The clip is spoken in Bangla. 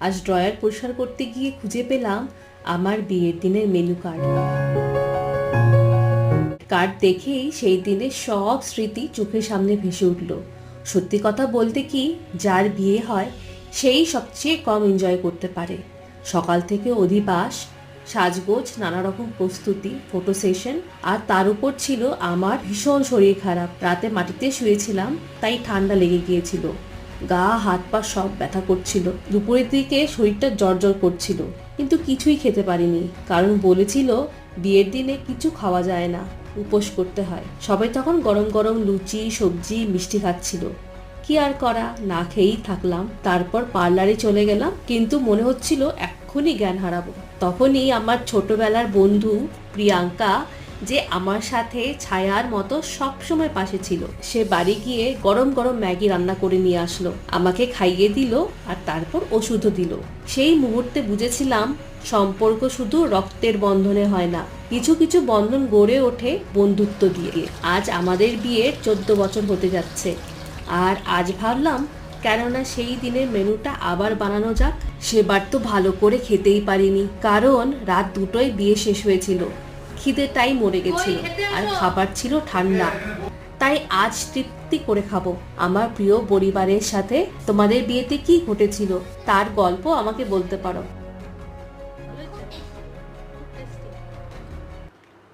আজ ড্রয়ার পরিষ্কার করতে গিয়ে খুঁজে পেলাম আমার বিয়ের দিনের মেনু কার্ড। কার্ড দেখেই সেই দিনের সব স্মৃতি চোখের সামনে ভেসে উঠল। সত্যি কথা বলতে কি, যার বিয়ে হয় সেই সবচেয়ে কম এনজয় করতে পারে। সকাল থেকে অধিবাস, সাজগোজ, নানা রকম প্রস্তুতি, ফটো সেশন, আর তার উপর ছিল আমার ভীষণ শরীর খারাপ। রাতে মাটিতে শুয়েছিলাম, তাই ঠান্ডা লেগে গিয়েছিল। গা হাত পা সব ব্যথা করছিল। দুপুরের দিকে শরীরটা জ্বর করছিল, কিন্তু কিছুই খেতে পারিনি, কারণ বলেছিল বিয়ের দিনে কিছু খাওয়া যায় না, উপোস করতে হয়। সবাই তখন গরম গরম লুচি, সবজি, মিষ্টি খাচ্ছিল। কি আর করা, না খেয়েই থাকলাম। তারপর পার্লারে চলে গেলাম, কিন্তু মনে হচ্ছিল এক্ষুনি জ্ঞান হারাবো। তখনই আমার ছোটবেলার বন্ধু প্রিয়াঙ্কা, যে আমার সাথে ছায়ার মতো সব সময় পাশে ছিল, সে বাড়ি গিয়ে গরম গরম ম্যাগি রান্না করে নিয়ে আসলো, আমাকে খাইয়ে দিল, আর তারপর ওষুধও দিল। সেই মুহূর্তে বুঝেছিলাম সম্পর্ক শুধু রক্তের বন্ধনে হয় না, কিছু কিছু বন্ধন গড়ে ওঠে বন্ধুত্ব দিয়ে। আজ আমাদের বিয়ের 14 বছর হতে যাচ্ছে, আর আজ ভাবলাম কেননা সেই দিনের মেনুটা আবার বানানো যাক। সেবার তো ভালো করে খেতেই পারিনি, কারণ রাত 2টোয় বিয়ে শেষ হয়েছিল। খিদেটাই মরে গেছিল, আর খাবার ছিল ঠান্ডা। তাই আজ তৃপ্তি করে খাবো। আমার প্রিয় পরিবারের সাথে তোমাদের বিয়েতে কি ঘটেছিল তার গল্প আমাকে বলতে পারো।